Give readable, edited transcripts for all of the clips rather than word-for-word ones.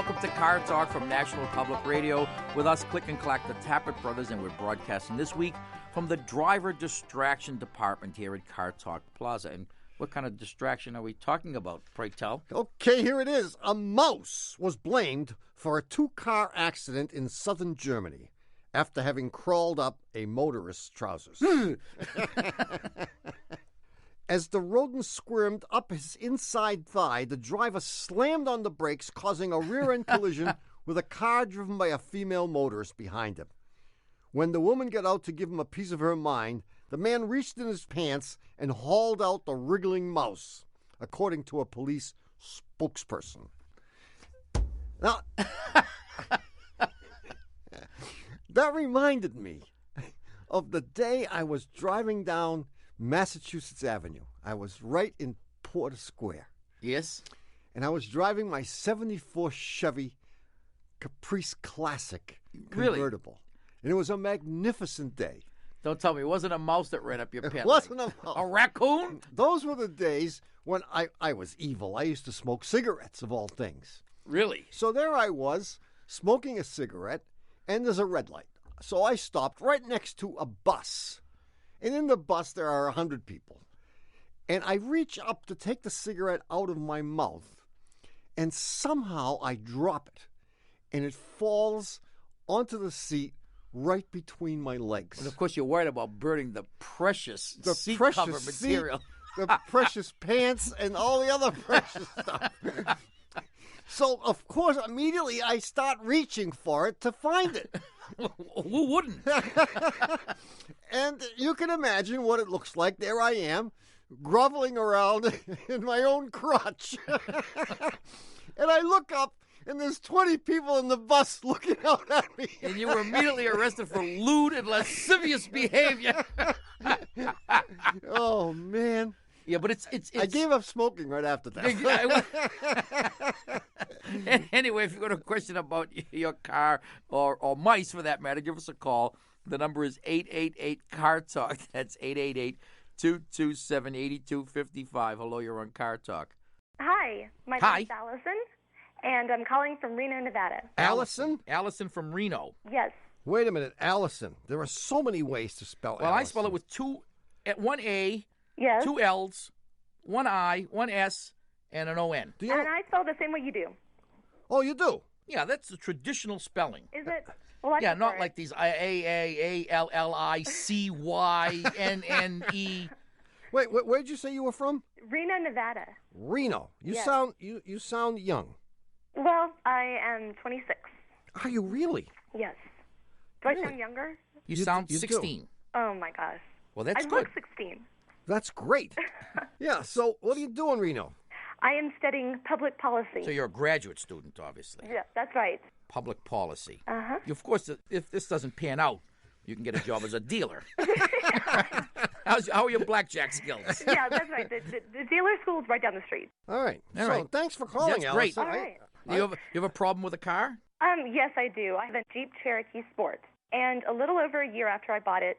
Welcome to Car Talk from National Public Radio. With us, Click and Clack, the Tappert Brothers, and we're broadcasting this week from the Driver Distraction Department here at Car Talk Plaza. And what kind of distraction are we talking about, pray tell? Okay, here it is. A mouse was blamed for a two-car accident in southern Germany after having crawled up a motorist's trousers. As the rodent squirmed up his inside thigh, the driver slammed on the brakes, causing a rear-end collision with a car driven by a female motorist behind him. When the woman got out to give him a piece of her mind, the man reached in his pants and hauled out the wriggling mouse, according to a police spokesperson. Now, that reminded me of the day I was driving down Massachusetts Avenue. I was right in Porter Square. Yes? And I was driving my 74 Chevy Caprice Classic convertible. Really? And it was a magnificent day. Don't tell me, it wasn't a mouse that ran up your pants. It wasn't a mouse. A raccoon? Those were the days when I was evil. I used to smoke cigarettes, of all things. Really? So there I was, smoking a cigarette, and there's a red light. So I stopped right next to a bus. And in the bus, there are 100 people. And I reach up to take the cigarette out of my mouth, and somehow I drop it. And it falls onto the seat right between my legs. And of course, you're worried about burning the precious seat precious cover material. The precious pants and all the other precious stuff. So, of course, immediately I start reaching for it to find it. Who wouldn't? And you can imagine what it looks like. There I am, groveling around in my own crotch. And I look up, and there's 20 people in the bus looking out at me. And you were immediately arrested for lewd and lascivious behavior. Oh, man. Yeah, but it's I gave up smoking right after that. Anyway, if you've got a question about your car or mice, for that matter, give us a call. The number is 888-CAR-TALK. That's 888-227-8255. Hello, you're on Car Talk. Hi, my name is Allison, and I'm calling from Reno, Nevada. Allison? Allison from Reno. Yes. Wait a minute, Allison. There are so many ways to spell Allison. Well, I spell it with one A, yes, 2 L's, 1 I, 1 S, and an O-N. And I spell the same way you do. Oh, you do? Yeah, that's the traditional spelling. Is it? Well, I yeah, prefer not like these AAAALLICYNNE. Wait, where'd you say you were from? Reno, Nevada. Reno. You Yes. you sound young. Well, I am 26. Are you really? Yes. Do I Really? sound younger? You You sound do. 16. Oh, my gosh. Well, that's I good. look 16. That's great. Yeah, so what do you do in Reno? I am studying public policy. So you're a graduate student, obviously. Yeah, that's right. Public policy. Uh-huh. Of course, if this doesn't pan out, you can get a job as a dealer. How are your blackjack skills? Yeah, that's right. The dealer school's right down the street. All right. All so right. thanks for calling, That's great. Allison. All right. You have a problem with a car? Yes, I do. I have a Jeep Cherokee Sport. And a little over a year after I bought it,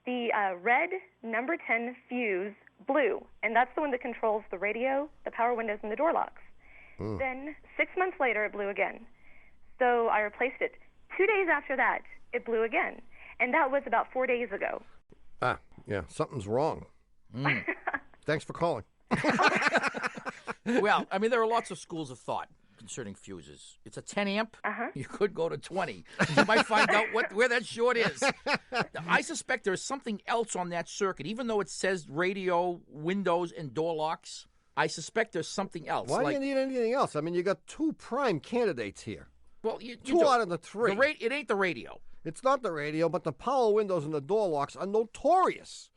the red number 10 fuse blew. And that's the one that controls the radio, the power windows, and the door locks. Then 6 months later, it blew again. So I replaced it. 2 days after that, it blew again. And that was about 4 days ago. Ah, yeah, something's wrong. Thanks for calling. Well, I mean, there are lots of schools of thought concerning fuses. It's a 10 amp. Uh-huh. You could go to 20. You might find out where that short is. I suspect there's something else on that circuit. Even though it says radio, windows, and door locks, I suspect there's something else. Why do you need anything else? I mean, you got two prime candidates here. Well, you Two do. out of the three. It ain't the radio. It's not the radio, but the power windows and the door locks are notorious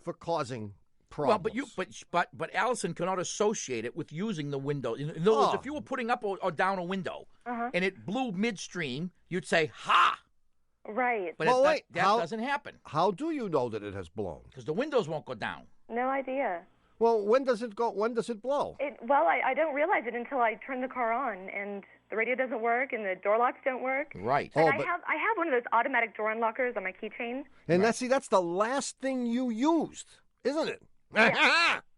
for causing problems. Well, but Allison cannot associate it with using the window. In other words, if you were putting up or down a window and it blew midstream, you'd say, "Ha!" Right. But Well, that wait, how- doesn't happen How do you know that it has blown? because the windows won't go down. No idea. Well, when does it go? When does it blow? Well, I don't realize it until I turn the car on, and the radio doesn't work, and the door locks don't work. Right. Oh, And but- I have one of those automatic door unlockers on my keychain. And that's the last thing you used, isn't it?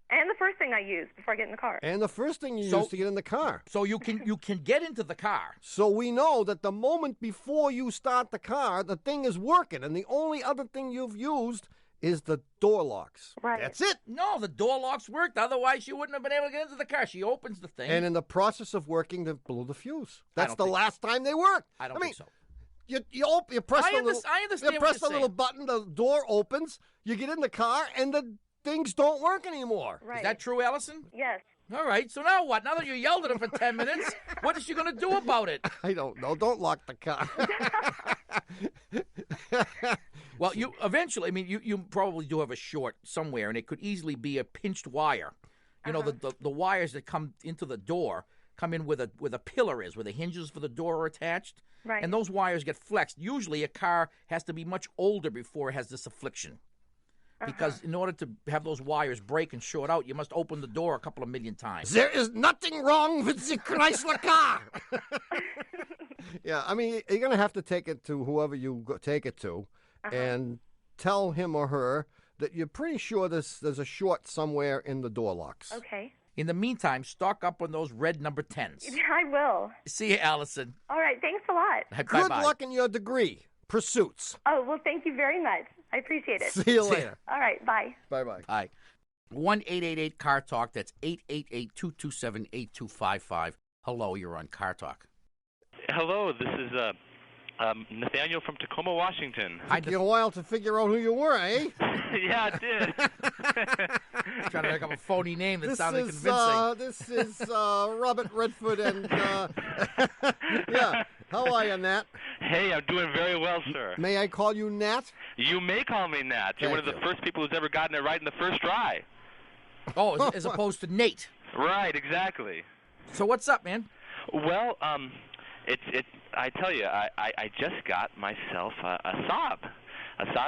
And the first thing I use before I get in the car. And the first thing you So- use to get in the car. So you can get into the car. So we know that the moment before you start the car, the thing is working, and the only other thing you've used is the door locks. Right. That's it. No, the door locks worked. Otherwise, she wouldn't have been able to get into the car. She opens the thing. And in the process of working, they blew the fuse. That's don't the think- last time they worked. I don't mean, think so. You press I the little, understand you what press you're the little button, the door opens, you get in the car, and the things don't work anymore. Right. Is that true, Allison? Yes. All right. So now what? Now that you yelled at her for 10 minutes, what is she going to do about it? I don't know. Don't lock the car. Well, you eventually, I mean, you probably do have a short somewhere, and it could easily be a pinched wire. You know, the wires that come into the door come in where the pillar is, where the hinges for the door are attached. Right. And those wires get flexed. Usually a car has to be much older before it has this affliction. Because in order to have those wires break and short out, you must open the door a couple of million times. There is nothing wrong with the Chrysler car. Yeah, I mean, you're going to have to take it to whoever you take it to and tell him or her that you're pretty sure there's a short somewhere in the door locks. Okay. In the meantime, stock up on those red number 10s. I will. See you, Allison. All right. Thanks a lot. Good Bye-bye. luck in your degree pursuits. Oh, well, thank you very much. I appreciate it. See you later. All right. Bye. Bye-bye. Hi. 1-888-CAR-TALK. That's 888-227-8255. Hello, you're on Car Talk. Hello, this is Nathaniel from Tacoma, Washington. Took you a while to figure out who you were, eh? Yeah, it did. Trying to make up a phony name that This sounded is convincing. this is Robert Redford and yeah. How are you, Nat? Hey, I'm doing very well, sir. May I call you Nat? You may call me Nat. You're one of Thank the you. first people who's ever gotten it right in the first try. Oh, as opposed to Nate. Right, exactly. So what's up, man? Well, I tell you, I just got myself a Saab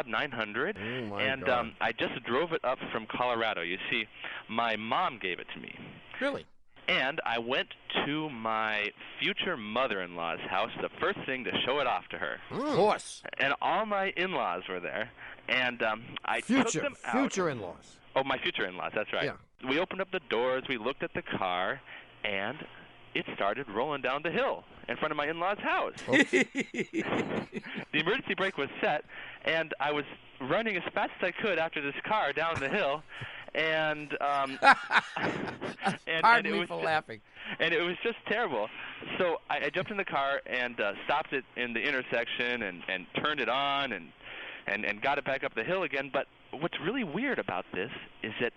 900, Oh, my and God. I just drove it up from Colorado. You see, my mom gave it to me. Really? And I went to my future mother-in-law's house, the first thing to show it off to her. Of course. And all my in-laws were there. And I took them out. Future in-laws. Oh, my future in-laws, that's right. Yeah. We opened up the doors, we looked at the car, and it started rolling down the hill in front of my in-laws' house. The emergency brake was set, and I was running as fast as I could after this car down the hill. And Pardon me was for just, laughing. and it was just terrible. So I jumped in the car and stopped it in the intersection and turned it on and got it back up the hill again. But what's really weird about this is that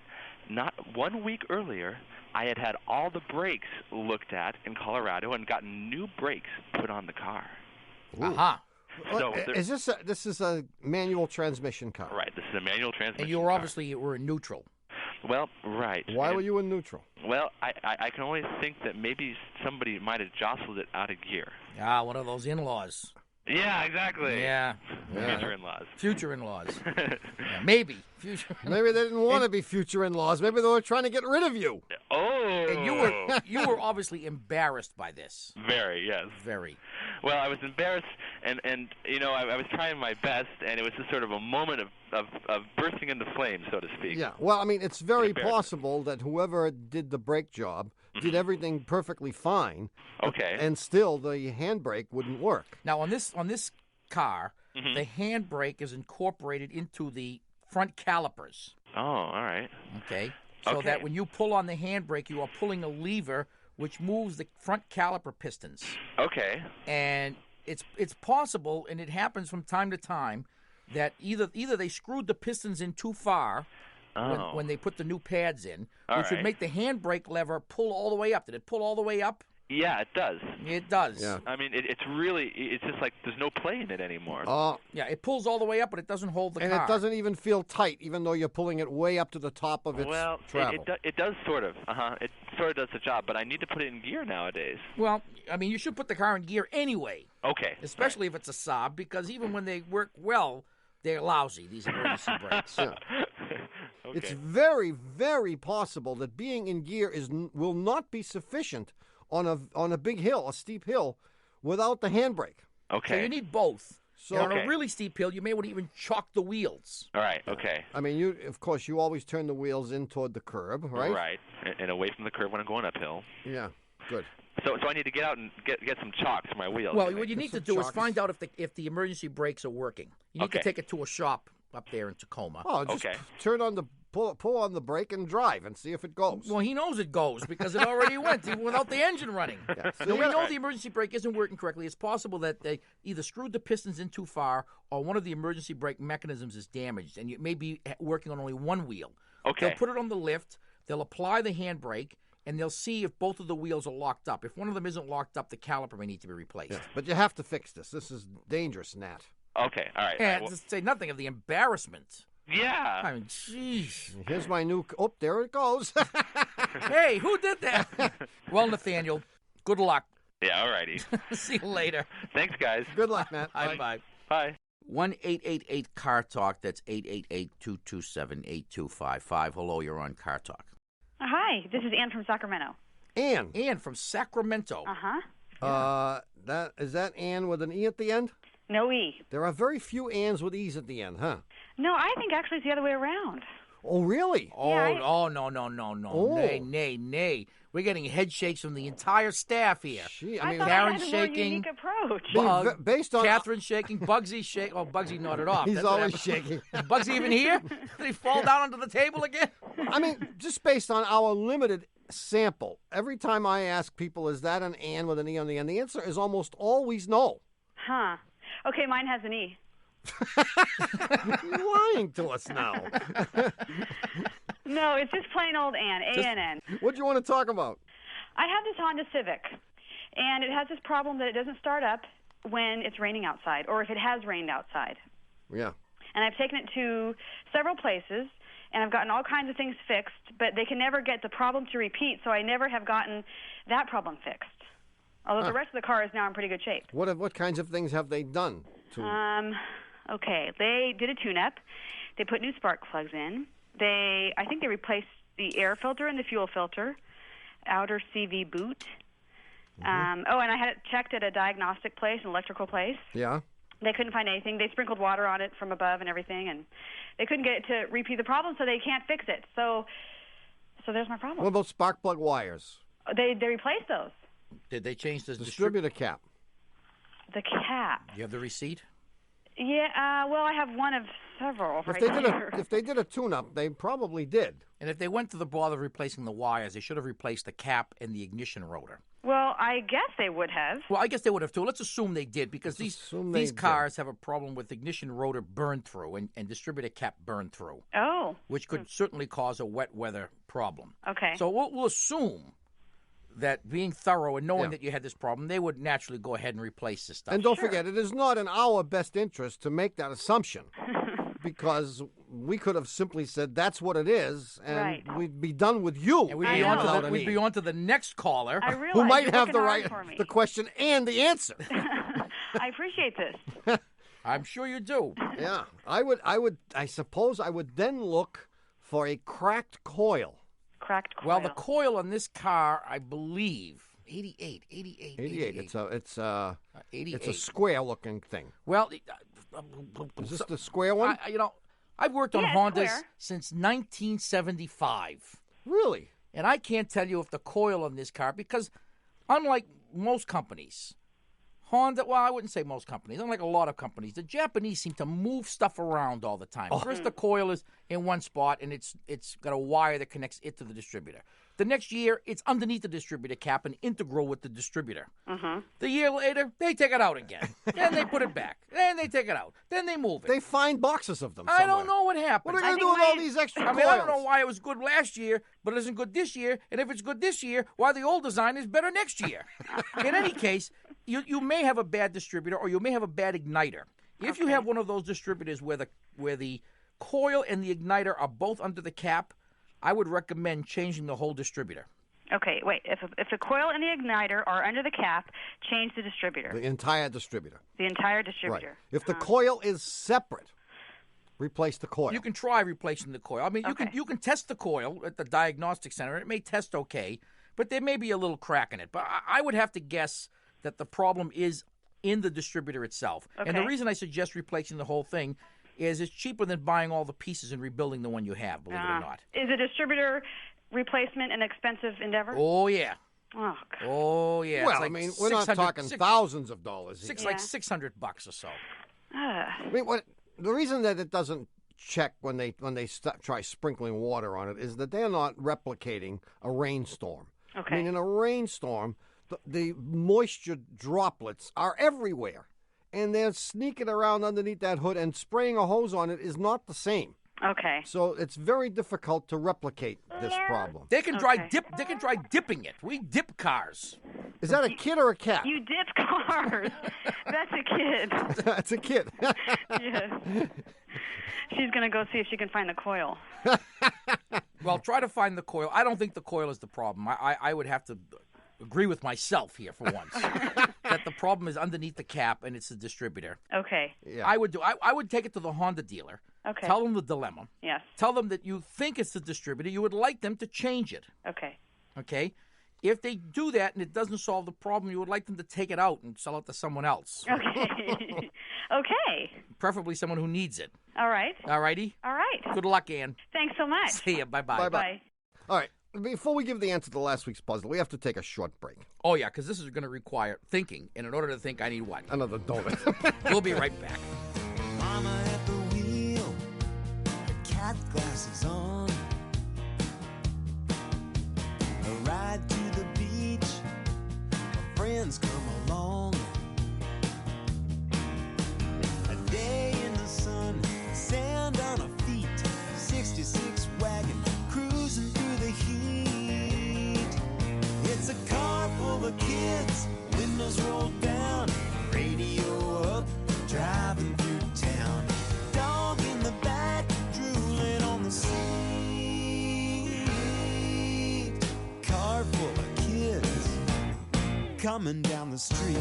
not 1 week earlier, I had all the brakes looked at in Colorado and gotten new brakes put on the car. Aha. So Is this is a manual transmission car? right, this is a manual transmission. And you were car. obviously were in neutral. Well, right. Why And- were you in neutral? Well, I can only think that maybe somebody might have jostled it out of gear. Ah, one of those in-laws. Yeah, exactly. Yeah. Future in-laws. Future in-laws. Yeah, maybe. Future. Maybe they didn't want to be future in-laws. Maybe they were trying to get rid of you. Oh. And you were obviously embarrassed by this. Very, yes. Very. Well, I was embarrassed, and you know, I was trying my best, and it was just sort of a moment of bursting into flames, so to speak. Yeah. Well, I mean, it's very Embarrassing. possible that whoever did the brake job did everything perfectly fine, Okay. and still the handbrake wouldn't work. Now on this car, the handbrake is incorporated into the front calipers. Oh, all right. Okay. So Okay. that when you pull on the handbrake, you are pulling a lever which moves the front caliper pistons. Okay. And it's possible, and it happens from time to time, that either they screwed the pistons in too far Oh. when they put the new pads in, All which would right. make the handbrake lever pull all the way up. Did it pull all the way up? Yeah, it does. It does. Yeah. I mean, it's just like there's no play in it anymore. Yeah, it pulls all the way up, but it doesn't hold the And car. it doesn't even feel tight, even though you're pulling it way up to the top of its Well, travel. it does sort of. It sort of does the job, but I need to put it in gear nowadays. Well, I mean, you should put the car in gear anyway, Okay. especially if it's a Saab, because even when they work well, they're lousy, these emergency brakes. Yeah. Okay. It's very, very possible that being in gear will not be sufficient on a big hill, a steep hill, without the handbrake. So Okay. you need both. So And on a really steep hill, you may want to even chalk the wheels. All right. Okay. I mean, you always turn the wheels in toward the curb, right? Right. And away from the curb when I'm going uphill. Yeah. Good. So I need to get out and get some chalk for my wheels. Well, what you need to do is chalk. find out if the emergency brakes are working. You need to Okay. take it to a shop up there in Tacoma. Oh, just Okay. pull on the brake and drive and see if it goes. Well, he knows it goes because it already went even without the engine running. Yeah, so Now, you we gotta- know the emergency brake isn't working correctly. It's possible that they either screwed the pistons in too far or one of the emergency brake mechanisms is damaged, and you may be working on only one wheel. Okay. They'll put it on the lift, they'll apply the handbrake, and they'll see if both of the wheels are locked up. If one of them isn't locked up, the caliper may need to be replaced. Yeah, but you have to fix this. This is dangerous, Nat. Okay. All right. And Well, to say nothing of the embarrassment. yeah. I mean, jeez. Here's my new. Oh, there it goes. Hey, who did that? Well, Nathaniel, good luck. Yeah. All righty. See you later. Thanks, guys. Good luck, Nat. Bye-bye. Bye. 1-888-CAR-TALK. That's 888-227-8255. Hello, you're on Car Talk. Hi, this is Ann from Sacramento. Ann. Ann from Sacramento. Uh-huh. Is that Ann with an E at the end? No E. There are very few Anns with E's at the end, huh? No, I think actually it's the other way around. Oh, really? Oh, Yeah, no. Oh. Nay. We're getting head shakes from the entire staff here. Gee, I I mean, thought Karen I had a shaking. more unique approach. based on Catherine shaking, Bugsy shaking. Oh, Bugsy nodded off. he's That's what always happened. shaking. Is Bugsy even here? Did he fall down onto the table again? I mean, just based on our limited sample, every time I ask people, is that an Ann with an E on the end, the answer is almost always no. Huh. Okay, mine has an E. You're lying to us now. No, it's just plain old Ann, A-N-N. What do you want to talk about? I have this Honda Civic, and it has this problem that it doesn't start up when it's raining outside, or if it has rained outside. Yeah. And I've taken it to several places, and I've gotten all kinds of things fixed, but they can never get the problem to repeat, so I never have gotten that problem fixed. Although the rest of the car is now in pretty good shape. What kinds of things have they done? Okay, they did a tune-up. They put new spark plugs in. I think they replaced the air filter and the fuel filter, outer CV boot. And I had it checked at a diagnostic place, an electrical place. Yeah. They couldn't find anything. They sprinkled water on it from above and everything, and they couldn't get it to repeat the problem, so they can't fix it. So there's my problem. What about spark plug wires? They replaced those. Did they change the Distributor cap. The cap. You have the receipt? Yeah, well, I have one of several If right they did here. if they did a tune-up, they probably did. And if they went to the bother of replacing the wires, they should have replaced the cap and the ignition rotor. Well, I guess they would have. Well, I guess they would have too. Let's assume they did because assume these they cars have a problem with ignition rotor burn through and distributor cap burn through, Oh, which could certainly cause a wet weather problem. okay. So we'll assume that being thorough and knowing Yeah. that you had this problem, they would naturally go ahead and replace this stuff. And don't forget, it is not in our best interest to make that assumption, because we could have simply said that's what it is, and Right. we'd be done with you. And we'd I be, on to know. we'd be on to the next caller. I realize who might you're have the working hard right, for me. the question and the answer. I appreciate this. I'm sure you do. Yeah, I suppose I would then look for a cracked coil. Cracked coil. Well, the coil on this car, I believe, 88. 88. It's 88. a square looking thing. Well, Is this the square one? I've worked on Yeah, it's Hondas square. since 1975. Really? And I can't tell you if the coil on this car, because unlike most companies, Honda, well, I wouldn't say most companies, unlike a lot of companies, the Japanese seem to move stuff around all the time. First, the coil is in one spot, and it's got a wire that connects it to the distributor. The next year, it's underneath the distributor cap and integral with the distributor. The year later, they take it out again. Then they put it back. Then they take it out. Then they move it. They find boxes of them. I don't somewhere. know what happened. What are they going to I do with think all my- these extra I coils? mean, I don't know why it was good last year, but it isn't good this year. And if it's good this year, why the old design is better next year. In any case, you may have a bad distributor or you may have a bad igniter. If you have one of those distributors where the coil and the igniter are both under the cap, I would recommend changing the whole distributor. Okay, wait. If the coil and the igniter are under the cap, change the distributor. The entire distributor. The entire Right. distributor. If the coil is separate, replace the coil. You can try replacing the coil. I mean, Okay. you can test the coil at the diagnostic center. It may test okay, but there may be a little crack in it. But I would have to guess that the problem is in the distributor itself. Okay. And the reason I suggest replacing the whole thing is it's cheaper than buying all the pieces and rebuilding the one you have, believe it or not. Is a distributor replacement an expensive endeavor? Oh, yeah. Oh, God. Oh, yeah. Well, It's like I mean, we're not talking thousands of dollars here. Like $600 or so. I mean, the reason that it doesn't check when they try sprinkling water on it is that they're not replicating a rainstorm. Okay. I mean, in a rainstorm, the moisture droplets are everywhere, and they're sneaking around underneath that hood, and spraying a hose on it is not the same. Okay. So it's very difficult to replicate this problem. They can try dipping it. We dip cars. Is that a kid or a cat? You dip cars. That's a kid. That's a kid. Yes. She's going to go see if she can find the coil. Well, try to find the coil. I don't think the coil is the problem. I would have to agree with myself here for once. That the problem is underneath the cap and it's the distributor. Okay. Yeah. I would take it to the Honda dealer. Okay. Tell them the dilemma. Yes. Tell them that you think it's the distributor. You would like them to change it. Okay. Okay? If they do that and it doesn't solve the problem, you would like them to take it out and sell it to someone else. Okay. Okay. Preferably someone who needs it. All right. All righty? All right. Good luck, Ann. Thanks so much. See ya. Bye-bye. Bye-bye. Bye. All right. Before we give the answer to last week's puzzle, we have to take a short break. Oh, yeah, because this is going to require thinking. And in order to think, I need what? Another donut. We'll be right back. Mama at the wheel, her cat glasses on. A ride to the beach, her friends come along. A day in the sun, sand on her feet, 66 wagon cruising through the heat. It's a car full of kids, windows rolled down, radio up, driving through town. Dog in the back, drooling on the seat. Car full of kids, coming down the street.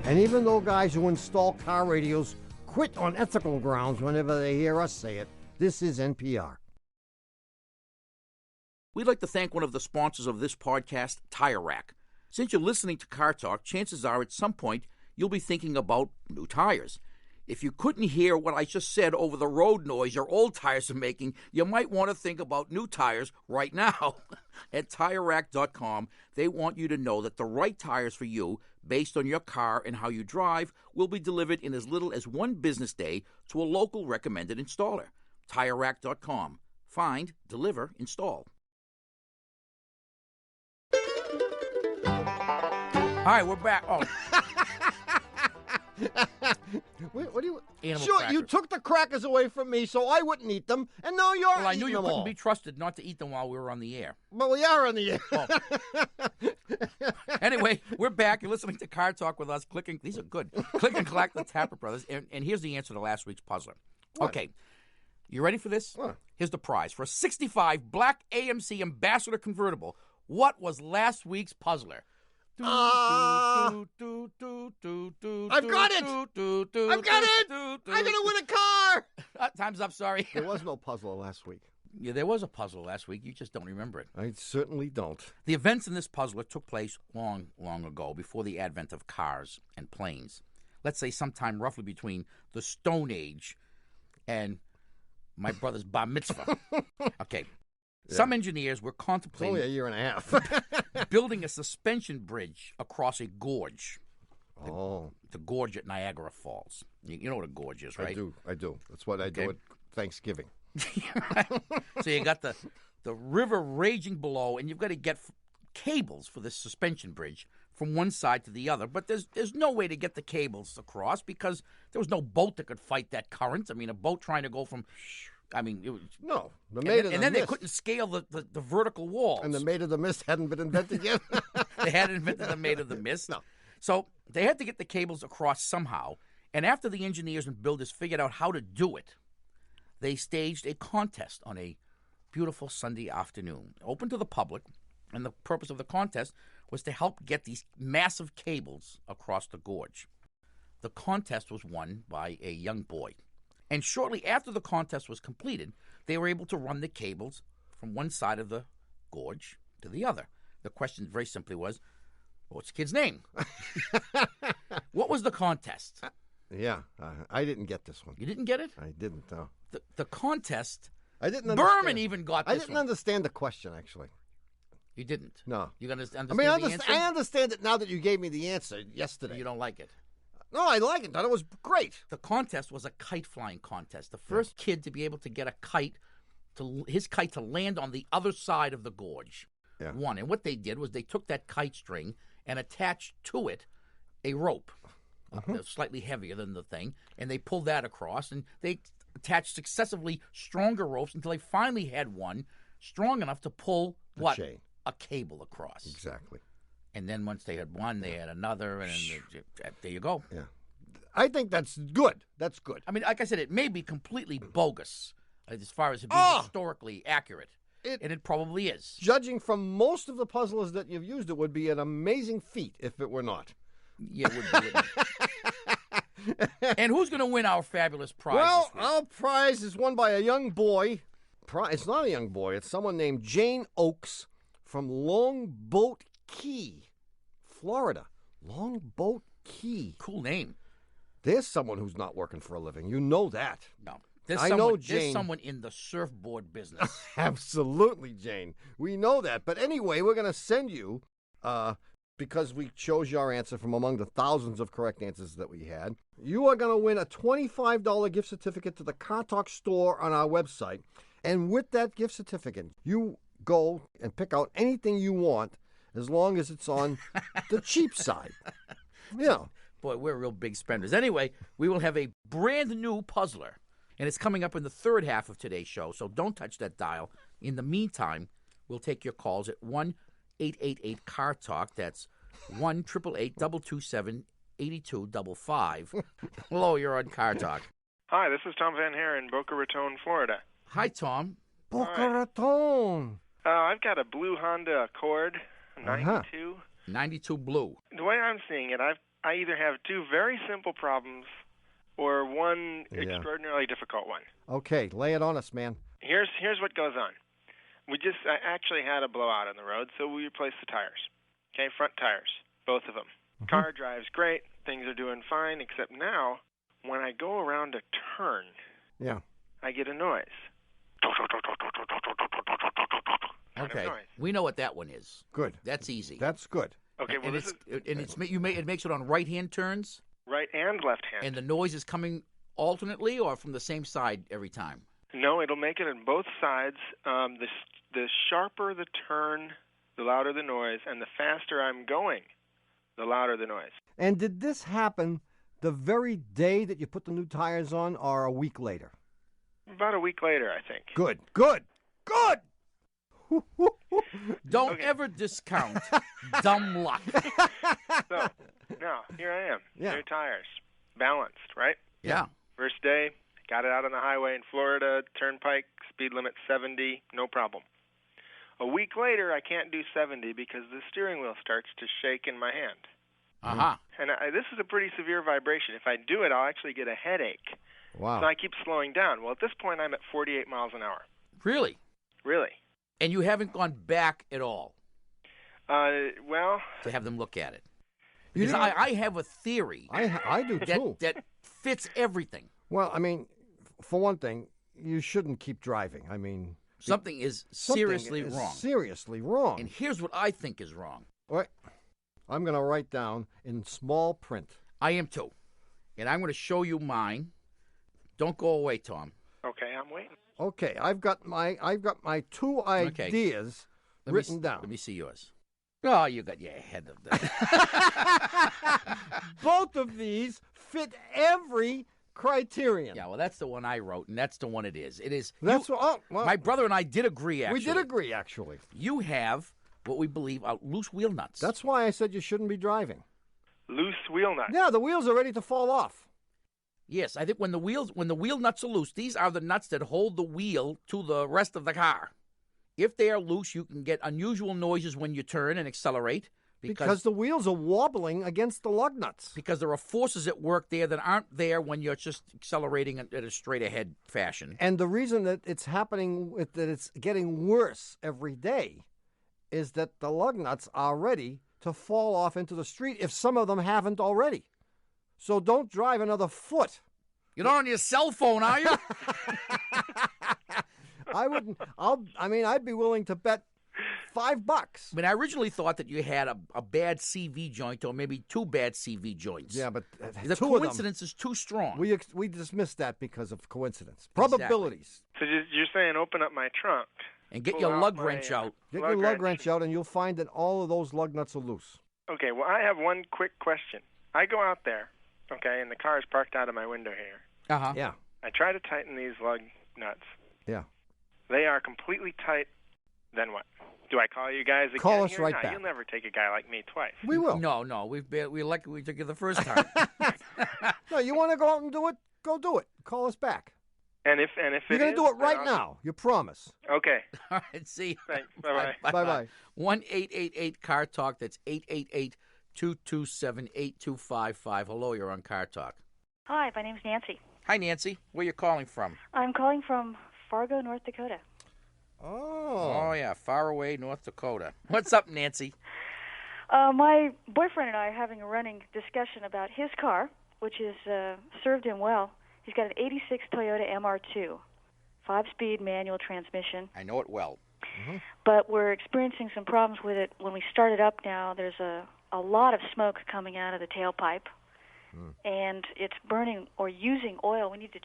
And even though guys who install car radios quit on ethical grounds whenever they hear us say it, this is NPR. We'd like to thank one of the sponsors of this podcast, Tire Rack. Since you're listening to Car Talk, chances are at some point you'll be thinking about new tires. If you couldn't hear what I just said over the road noise your old tires are making, you might want to think about new tires right now. At TireRack.com, they want you to know that the right tires for you, based on your car and how you drive, will be delivered in as little as one business day to a local recommended installer. TireRack.com. Find, deliver, install. All right, we're back. Oh. What do you? Animal sure, crackers. you took the crackers away from me so I wouldn't eat them, and now you're Well, I knew eating you them couldn't all. be trusted not to eat them while we were on the air. But we are on the air. Oh. Anyway, we're back. You're listening to Car Talk with us. These are good. Click and Clack, the Tapper Brothers. And here's the answer to last week's puzzler. What? Okay. You ready for this? What? Here's the prize. For a 65 black AMC Ambassador convertible, what was last week's puzzler? I've got it! I've got it! I'm going to win a car! Time's up, sorry. There was no puzzle last week. Yeah, there was a puzzle last week. You just don't remember it. I certainly don't. The events in this puzzler took place long, long ago, before the advent of cars and planes. Let's say sometime roughly between the Stone Age and my brother's bar mitzvah. Okay. Yeah. Some engineers were contemplating only a year and a half. building a suspension bridge across a gorge. Oh. The gorge at Niagara Falls. You know what a gorge is, right? I do. That's what I do at Thanksgiving. So you got the river raging below, and you've got to get cables for this suspension bridge from one side to the other. But there's no way to get the cables across because there was no boat that could fight that current. I mean, a boat trying to go from... it was... No. And then they couldn't scale the vertical walls. And the Maid of the Mist hadn't been invented yet? They hadn't invented the Maid of the Mist. No. So they had to get the cables across somehow. And after the engineers and builders figured out how to do it, they staged a contest on a beautiful Sunday afternoon, open to the public. And the purpose of the contest was to help get these massive cables across the gorge. The contest was won by a young boy. And shortly after the contest was completed, they were able to run the cables from one side of the gorge to the other. The question very simply was, what's the kid's name? What was the contest? Yeah, I didn't get this one. You didn't get it? I didn't, no. The contest, I didn't Berman understand. even got I this didn't one. understand the question, actually. You didn't? No. You understand I mean, the answer? I understand it now that you gave me the answer yesterday. You don't like it. No, I like it. I thought it was great. The contest was a kite flying contest. The first kid to be able to get a kite, his kite to land on the other side of the gorge, won. And what they did was they took that kite string and attached to it a rope, slightly heavier than the thing, and they pulled that across, and they attached successively stronger ropes until they finally had one strong enough to pull what? Chain. A cable across. Exactly. And then once they had one, they had another, and there you go. Yeah. I think that's good. That's good. I mean, like I said, it may be completely bogus as far as it being historically accurate, and it probably is. Judging from most of the puzzlers that you've used, it would be an amazing feat if it were not. Yeah, it would be. And who's going to win our fabulous prize? Well, our prize is won by a young boy. It's not a young boy. It's someone named Jane Oakes from Longboat Key, Florida. Longboat Key. Cool name. There's someone who's not working for a living. You know that. No. Jane. There's someone in the surfboard business. Absolutely, Jane. We know that. But anyway, we're going to send you, because we chose your answer from among the thousands of correct answers that we had, you are going to win a $25 gift certificate to the Car Talk store on our website. And with that gift certificate, you go and pick out anything you want as long as it's on the cheap side. Yeah. Boy, we're real big spenders. Anyway, we will have a brand new puzzler, and it's coming up in the third half of today's show, so don't touch that dial. In the meantime, we'll take your calls at 1-888-CAR-TALK. That's 1-888-227-8255. Hello, you're on Car Talk. Hi, this is Tom Van Hare in Boca Raton, Florida. Hi, Tom. Boca Raton. I've got a blue Honda Accord, 92. 92 blue. The way I'm seeing it, I either have two very simple problems or one extraordinarily difficult one. Okay, lay it on us, man. Here's what goes on. I actually had a blowout on the road, so we replaced the tires. Okay, front tires, both of them. Car drives great. Things are doing fine, except now, when I go around a turn, I get a noise. Okay, we know what that one is. Good. That's easy. That's good. Okay, well, it makes it on right-hand turns? Right and left hand. And the noise is coming alternately or from the same side every time? No, it'll make it on both sides. The sharper the turn, the louder the noise, and the faster I'm going, the louder the noise. And did this happen the very day that you put the new tires on or a week later? About a week later, I think. Good, good, good! Don't ever discount dumb luck. So, now, here I am. Yeah. New tires. Balanced, right? Yeah. First day, got it out on the highway in Florida, turnpike, speed limit 70, no problem. A week later, I can't do 70 because the steering wheel starts to shake in my hand. Uh-huh. And this is a pretty severe vibration. If I do it, I'll actually get a headache. Wow. So I keep slowing down. Well, at this point, I'm at 48 miles an hour. Really? Really? And you haven't gone back at all Well... to have them look at it? Because I have a theory. I do, too. That fits everything. Well, I mean, for one thing, you shouldn't keep driving. I mean... Something is seriously wrong. Seriously wrong. And here's what I think is wrong. All right. I'm going to write down in small print. I am too. And I'm going to show you mine. Don't go away, Tom. Okay, I'm waiting. Okay, I've got my two ideas written down. Let me see yours. Oh, you got your head of that. Both of these fit every criterion. Yeah, well, that's the one I wrote, and that's the one it is. It is. Well, my brother and I did agree, actually. We did agree, actually. You have what we believe are loose wheel nuts. That's why I said you shouldn't be driving. Loose wheel nuts. Yeah, the wheels are ready to fall off. Yes, I think when the wheel nuts are loose, these are the nuts that hold the wheel to the rest of the car. If they are loose, you can get unusual noises when you turn and accelerate. Because the wheels are wobbling against the lug nuts. Because there are forces at work there that aren't there when you're just accelerating at a straight-ahead fashion. And the reason that it's happening, that it's getting worse every day, is that the lug nuts are ready to fall off into the street if some of them haven't already. So don't drive another foot. You're not on your cell phone, are you? I wouldn't. I'd be willing to bet $5. I mean, I originally thought that you had a bad CV joint or maybe two bad CV joints. Yeah, but the two of them, coincidence is too strong. we dismissed that because of coincidence. Probabilities. So you're saying open up my trunk. And get Pull your out lug my, wrench out. Get your lug wrench out, and you'll find that all of those lug nuts are loose. Okay, well, I have one quick question. I go out there, okay, and the car is parked out of my window here. Uh-huh. Yeah. I try to tighten these lug nuts. Yeah. They are completely tight. Then what? Do I call you guys again? Call us here? right No, back. You'll never take a guy like me twice. We will. No, we lucky we took you the first time. No, you want to go out and do it? Go do it. Call us back. And if You're going to do it right now. You promise. Okay. All right, see you. Thanks. Bye-bye. Bye-bye. 1-888-CAR-TALK. That's 888-227-8255. Hello, you're on Car Talk. Hi, my name's Nancy. Hi, Nancy. Where you calling from? I'm calling from Fargo, North Dakota. Oh, yeah, far away, North Dakota. What's up, Nancy? My boyfriend and I are having a running discussion about his car, which has served him well. He's got an 86 Toyota MR2, 5-speed manual transmission. I know it well. Mm-hmm. But we're experiencing some problems with it. When we start it up now, there's a lot of smoke coming out of the tailpipe, and it's burning or using oil. We need to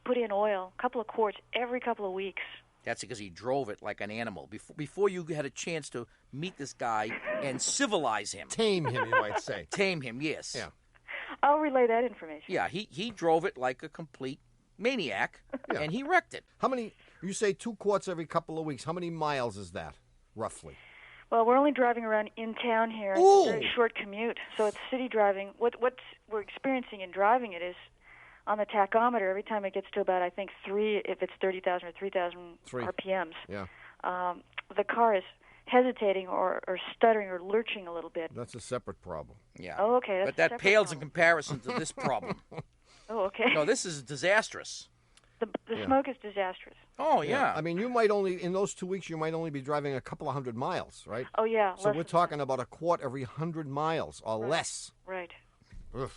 put in oil, a couple of quarts every couple of weeks. That's because he drove it like an animal. Before you had a chance to meet this guy and civilize him. Tame him, you might say. Tame him, yes. Yeah. I'll relay that information. Yeah, he drove it like a complete maniac, and he wrecked it. How many, you say 2 quarts every couple of weeks. How many miles is that, roughly? Well, we're only driving around in town here. Ooh. It's a very short commute, so it's city driving. What we're experiencing in driving it is on the tachometer, every time it gets to about, I think, 3, if it's 30,000 or 3,000 RPMs, Yeah. The car is hesitating or stuttering or lurching a little bit. That's a separate problem. Yeah. Oh, okay. But that pales in comparison to this problem. Oh, okay. No, this is disastrous. The smoke is disastrous. Oh, yeah. I mean, you might only, in those 2 weeks, you might only be driving a couple of 100 miles, right? Oh, yeah. So we're talking about a quart every 100 miles or less. Right. Ugh.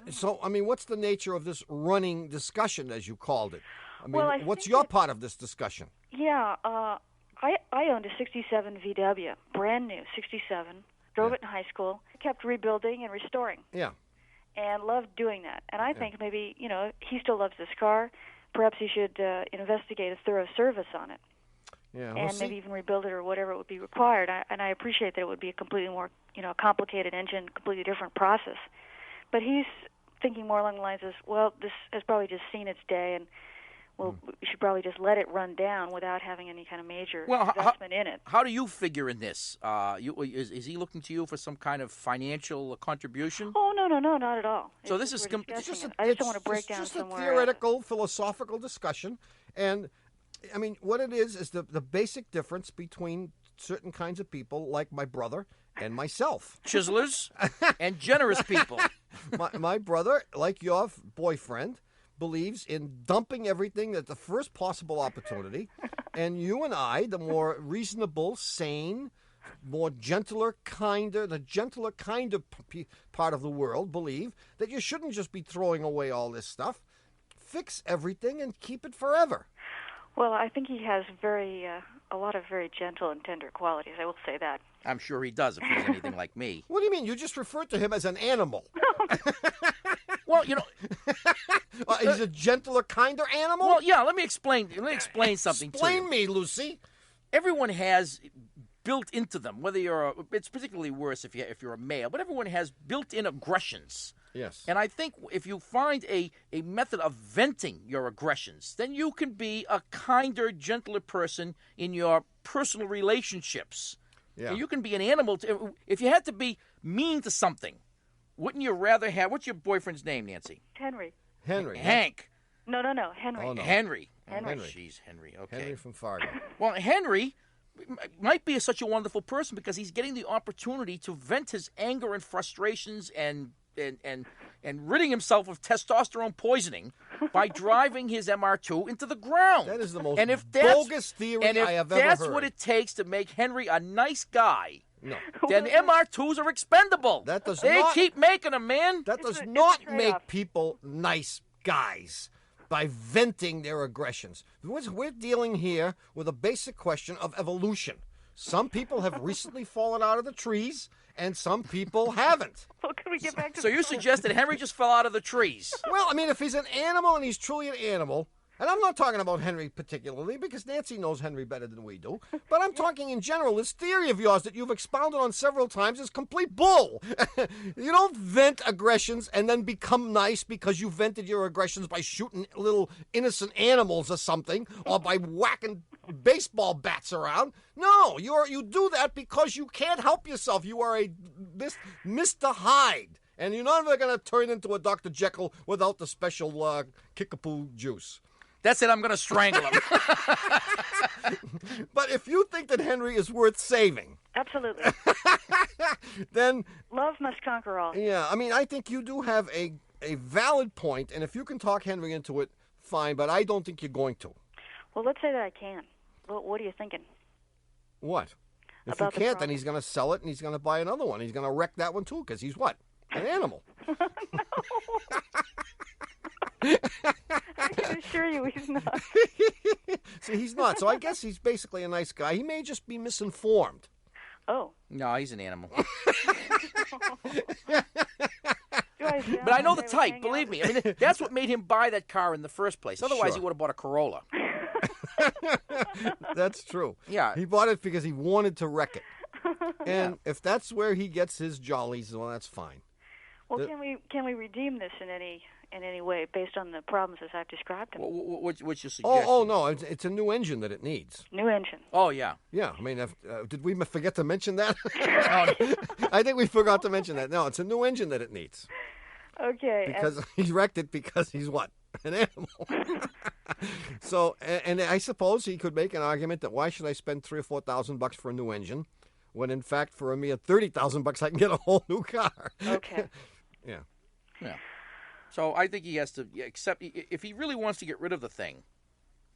So, I mean, what's the nature of this running discussion, as you called it? I mean, Well, I what's think your part of this discussion? Yeah, I owned a 67 VW, brand new, 67. Drove it in high school. Kept rebuilding and restoring. Yeah. And loved doing that. And I think maybe, he still loves this car. Perhaps he should investigate a thorough service on it. Yeah. And maybe even rebuild it or whatever would be required. And I appreciate that it would be a completely more, complicated engine, completely different process. But he's thinking more along the lines of, well, this has probably just seen its day, and we should probably just let it run down without having any kind of major investment in it. How do you figure in this? Is he looking to you for some kind of financial contribution? Oh, no, not at all. So this is I just it's don't want to break down just somewhere. a theoretical, philosophical discussion. And, I mean, what it is the basic difference between certain kinds of people, like my brother and myself. Chiselers and generous people. My brother, like your boyfriend, believes in dumping everything at the first possible opportunity. And you and I, the more reasonable, sane, more gentler, kinder part of the world, believe that you shouldn't just be throwing away all this stuff. Fix everything and keep it forever. Well, I think he has a lot of very gentle and tender qualities. I will say that. I'm sure he does if he's anything like me. What do you mean? You just referred to him as an animal. Well, he's a gentler, kinder animal? Well, yeah, let me explain something to you. Explain me, Lucy. Everyone has built into them, whether it's particularly worse if you're a male, but everyone has built-in aggressions. Yes. And I think if you find a method of venting your aggressions, then you can be a kinder, gentler person in your personal relationships. Yeah. You can be an animal. If you had to be mean to something, wouldn't you rather have... What's your boyfriend's name, Nancy? Henry. Oh, No, Henry. no. Henry. Henry. Jeez, Henry. Okay. Henry from Fargo. Well, Henry might be such a wonderful person because he's getting the opportunity to vent his anger and frustrations and ridding himself of testosterone poisoning by driving his MR2 into the ground. That is the most bogus theory I have ever heard. If that's what it takes to make Henry a nice guy, No. Then MR2s are expendable. That does they not. keep making them, man. That does It's a not trade-off. make people nice guys by venting their aggressions. We're dealing here with a basic question of evolution. Some people have recently fallen out of the trees, and some people haven't. Well, can we get back to So you suggest that Henry just fell out of the trees? Well, I mean, if he's an animal and he's truly an animal, and I'm not talking about Henry particularly because Nancy knows Henry better than we do, but I'm talking in general. This theory of yours that you've expounded on several times is complete bull. You don't vent aggressions and then become nice because you vented your aggressions by shooting little innocent animals or something, or by whacking baseball bats around. No, you do that because you can't help yourself. You are a Mr. Hyde. And you're not going to turn into a Dr. Jekyll without the special kickapoo juice. That's it. I'm going to strangle him. But if you think that Henry is worth saving, Absolutely. then, Love must conquer all. yeah, I mean, I think you do have a valid point, and if you can talk Henry into it, fine, but I don't think you're going to. Well, let's say that I can. Well, what are you thinking? What? If About you the can't, then problem. he's going to sell it, and he's going to buy another one. He's going to wreck that one, too, because he's what? An animal. I can assure you he's not. See, he's not. So I guess he's basically a nice guy. He may just be misinformed. Oh. No, he's an animal. Do I sound But I know the like would type, hang believe out me. I mean, that's what made him buy that car in the first place. Otherwise, Sure. he would have bought a Corolla. That's true. Yeah. He bought it because he wanted to wreck it. And if that's where he gets his jollies, well, that's fine. Well, can we redeem this in any way based on the problems as I've described them? What's your suggestion? Oh, no, it's a new engine that it needs. New engine. Oh, yeah. Yeah, I mean, did we forget to mention that? Oh, I think we forgot to mention that. No, it's a new engine that it needs. Okay. Because he wrecked it because he's what? An animal. So, and I suppose he could make an argument that why should I spend $3,000 or $4,000 for a new engine when, in fact, for a mere $30,000 I can get a whole new car. Okay. Yeah. yeah. So I think he has to accept, if he really wants to get rid of the thing,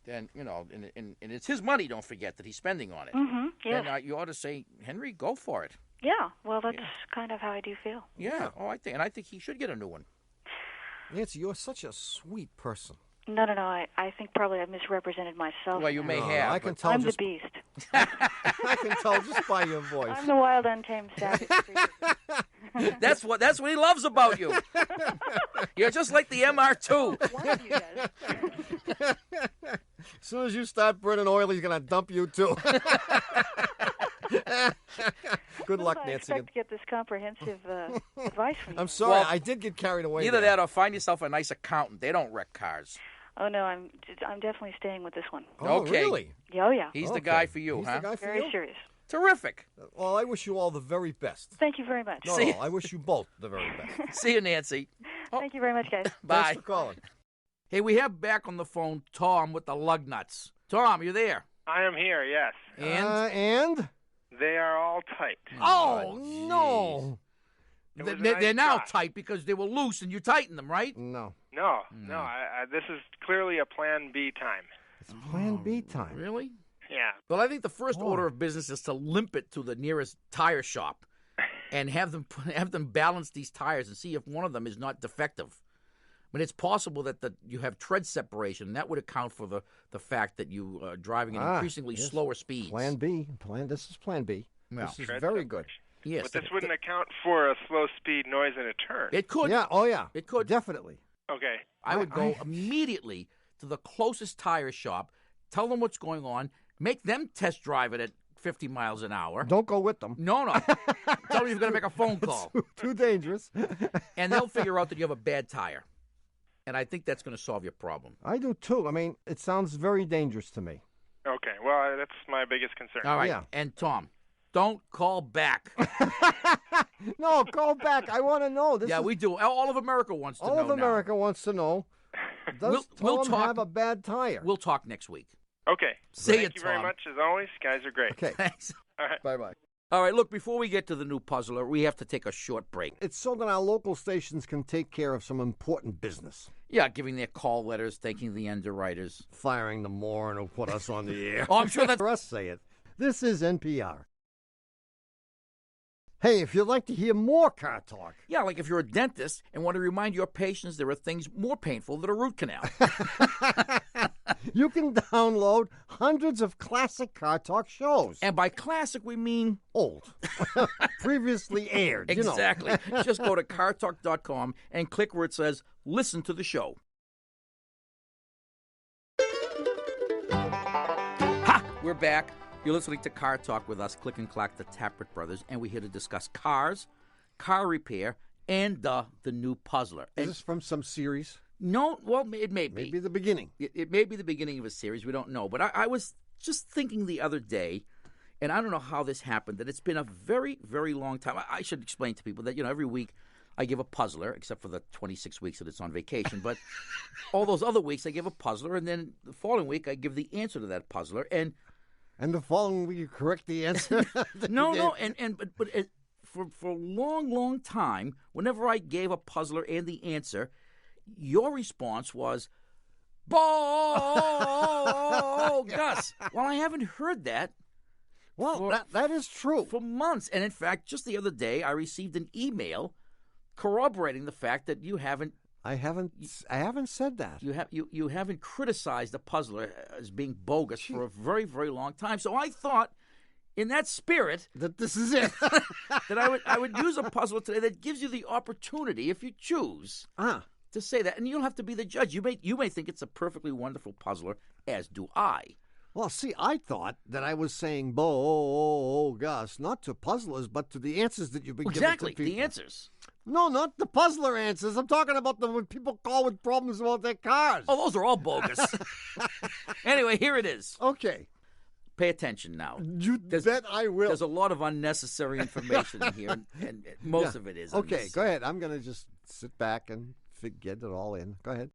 then, you know, and it's his money, don't forget, that he's spending on it. Mm-hmm. Yes. Then you ought to say, Henry, go for it. Yeah. Well, that's kind of how I do feel. Yeah. Oh, I think he should get a new one. Nancy, you're such a sweet person. No. I think probably I've misrepresented myself. Well, you may No, have. I can but- tell I'm just the beast. I can tell just by your voice. I'm the wild, untamed savage creature. That's what he loves about you. You're just like the MR2. One of you does. As soon as you start burning oil, he's going to dump you, too. Good luck, I Nancy. expect to get this comprehensive advice from you. I'm sorry, Well, I did get carried away. Either there. that or find yourself a nice accountant. They don't wreck cars. Oh no, I'm definitely staying with this one. Oh, Okay. really? Oh yeah. He's the Okay. guy for you, He's huh? the guy for Very you? serious. Terrific. Well, I wish you all the very best. Thank you very much. No, See? I wish you both the very best. See you, Nancy. Thank you very much, guys. Bye. Thanks for calling. Hey, we have back on the phone Tom with the lug nuts. Tom, you there? I am here, yes. And? They are all tight. Oh, no. It was a They're nice now try. tight because they were loose and you tightened them, right? No. No. This is clearly a Plan B time. It's Plan B time. Really? Yeah. Well, I think the first order of business is to limp it to the nearest tire shop and have them balance these tires and see if one of them is not defective. But it's possible that you have tread separation. That would account for the fact that you are driving at increasingly yes. slower speeds. Plan B. This is Plan B. Yeah. This is Tread very separation. good. Yes. But this wouldn't account for a slow speed noise in a turn. It could. Yeah, oh yeah. It could. Definitely. Okay. I would go immediately to the closest tire shop, tell them what's going on, make them test drive it at 50 miles an hour. Don't go with them. No. Tell them you're going to make a phone call. Too dangerous. And they'll figure out that you have a bad tire. And I think that's going to solve your problem. I do too. I mean, it sounds very dangerous to me. Okay. Well, that's my biggest concern. All right. Yeah. And Tom, don't call back. No, call back. I want to know. Yeah, we do. All of America wants to know All of now. America wants to know. Does We'll Tom talk- have a bad tire? We'll talk next week. Okay. See Thank you, you very Tom. much, as always. You guys are great. Okay. Thanks. All right. Bye-bye. All right, look, before we get to the new puzzler, we have to take a short break. It's so that our local stations can take care of some important business. Yeah, giving their call letters, thanking the underwriters. Firing the moron who put us on the air. Oh, I'm sure that's... For us, say it. This is NPR. Hey, if you'd like to hear more car talk. Yeah, like if you're a dentist and want to remind your patients there are things more painful than a root canal. You can download hundreds of classic car talk shows. And by classic, we mean Old. Previously aired, exactly. Just go to cartalk.com and click where it says listen to the show. Ha! We're back. You're listening to Car Talk with us, Click and Clack, the Tappert brothers, and we're here to discuss cars, car repair, and the new puzzler. Is this from some series? No, well, it may be. Maybe the beginning. It may be the beginning of a series. We don't know. But I was just thinking the other day, and I don't know how this happened, that it's been a very, very long time. I should explain to people that, every week I give a puzzler, except for the 26 weeks that it's on vacation. But all those other weeks I give a puzzler, and then the following week I give the answer to that puzzler. And the following week you correct the answer? No. But for a long, long time, whenever I gave a puzzler and the answer, your response was, bogus. Well, I haven't heard that. Well, that is true. For months. And in fact, just the other day, I received an email corroborating the fact that you haven't. I haven't said that. You haven't criticized the puzzler as being bogus for a very, very long time. So I thought, in that spirit, that this is it, that I would use a puzzler today that gives you the opportunity, if you choose, to say that, and you don't have to be the judge. You may think it's a perfectly wonderful puzzler, as do I. Well, see, I thought that I was saying bogus, not to puzzlers, but to the answers that you've been giving to people. Exactly, the answers. No, not the puzzler answers. I'm talking about when people call with problems about their cars. Oh, those are all bogus. Anyway, here it is. Okay. Pay attention now. You bet I will. There's a lot of unnecessary information in here, and most of it is. Okay, go ahead. I'm going to just sit back and get it all in. Go ahead.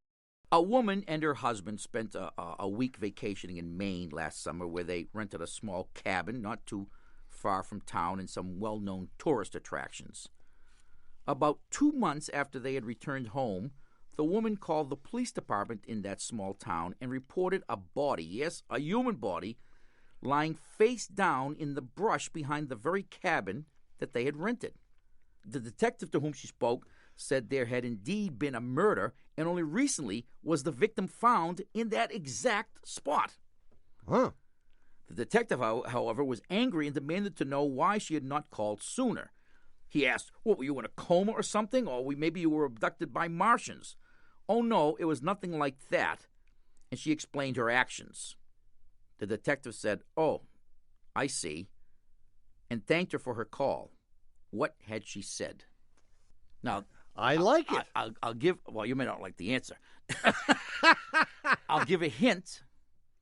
A woman and her husband spent a week vacationing in Maine last summer, where they rented a small cabin not too far from town and some well-known tourist attractions. About 2 months after they had returned home, the woman called the police department in that small town and reported a body, yes, a human body, lying face down in the brush behind the very cabin that they had rented. The detective to whom she spoke said there had indeed been a murder, and only recently was the victim found in that exact spot. Huh. The detective, however, was angry and demanded to know why she had not called sooner. He asked, what, were you in a coma or something? Or maybe you were abducted by Martians? Oh, no, it was nothing like that. And she explained her actions. The detective said, oh, I see, and thanked her for her call. What had she said? Now, I like it. I'll give, well, you may not like the answer. I'll give a hint.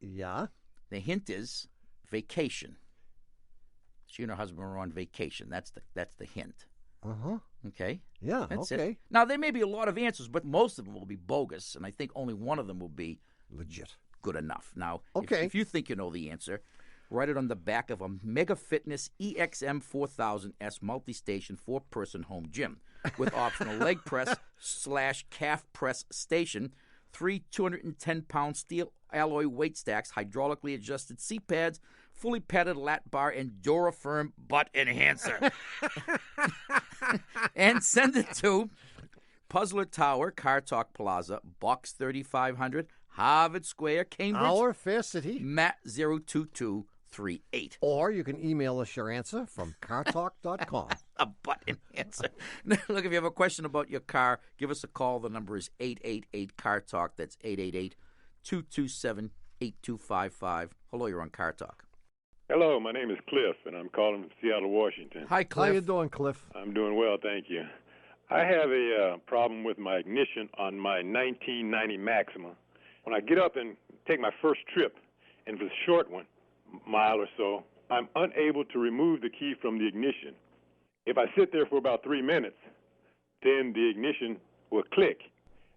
Yeah? The hint is vacation. She and her husband were on vacation. That's the hint. Uh-huh. Okay? Yeah, That's okay. it. Now, there may be a lot of answers, but most of them will be bogus, and I think only one of them will be legit. Good enough. Now, okay. If you think you know the answer, write it on the back of a Mega Fitness EXM 4000S multi-station 4-person home gym with optional leg press / calf press station, 3 210-pound steel alloy weight stacks, hydraulically adjusted seat pads, fully padded lat bar, and DuraFirm butt enhancer. And send it to Puzzler Tower, Car Talk Plaza, Box 3500, Harvard Square, Cambridge. Our Fair City. Matt 02238. Or you can email us your answer from cartalk.com. A butt enhancer. Look, if you have a question about your car, give us a call. The number is 888-CAR-TALK. That's 888-227-8255. Hello, you're on Car Talk. Hello, my name is Cliff, and I'm calling from Seattle, Washington. Hi, Cliff. How you doing, Cliff? I'm doing well, thank you. I have a problem with my ignition on my 1990 Maxima. When I get up and take my first trip, and for the short one, mile or so, I'm unable to remove the key from the ignition. If I sit there for about 3 minutes, then the ignition will click,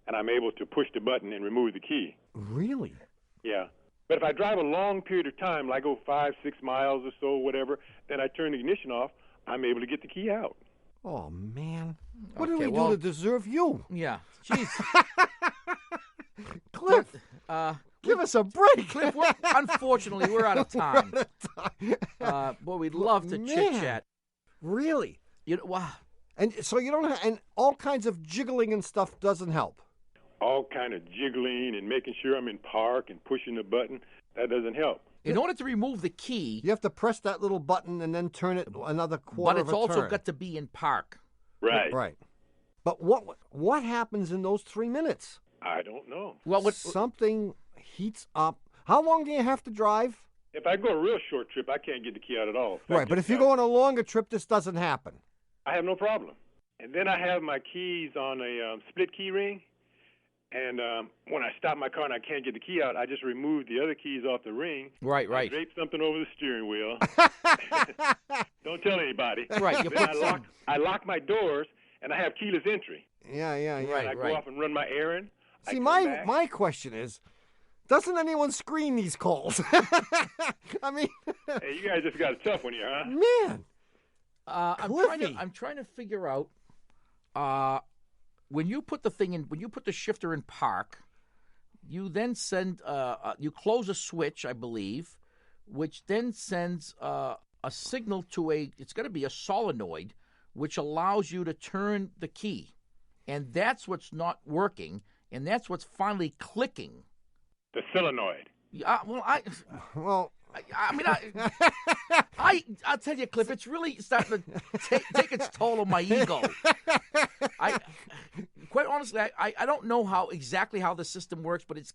and I'm able to push the button and remove the key. Really? Yeah. But if I drive a long period of time, like go 5-6 miles or so, whatever, then I turn the ignition off, I'm able to get the key out. Oh, man. What did Okay, we do to deserve you? Yeah. Jeez. Cliff, give us a break. Cliff, unfortunately, we're out of time. Boy, we'd love to chit-chat. Really? Wow. And so you don't have, and all kinds of jiggling and stuff doesn't help. All kind of jiggling and making sure I'm in park and pushing the button, that doesn't help. In order to remove the key, You have to press that little button and then turn it another quarter but it's of a also turn. got to be in park. Right. Right. But what happens in those 3 minutes? I don't know. Well, Something heats up. How long do you have to drive? If I go a real short trip, I can't get the key out at all. Right, but if you go on a longer trip, this doesn't happen. I have no problem. And then I have my keys on a split key ring. And when I stop my car and I can't get the key out, I just remove the other keys off the ring. Right. I drape something over the steering wheel. Don't tell anybody. Right. You Then put I lock my doors, and I have keyless entry. Yeah. Right. I go off and run my errand. I See, come my back. my question is, doesn't anyone screen these calls? I mean, Hey, you guys just got a tough one here, huh? man. I'm trying to figure out when you put the shifter in park, you then send you close a switch, I believe, which then sends a signal to it's going to be a solenoid, which allows you to turn the key, and that's what's not working, and that's what's finally clicking. The solenoid. Well, I mean, I'll tell you, Cliff, it's really starting to take its toll on my ego. Quite honestly, I don't know exactly how the system works, but it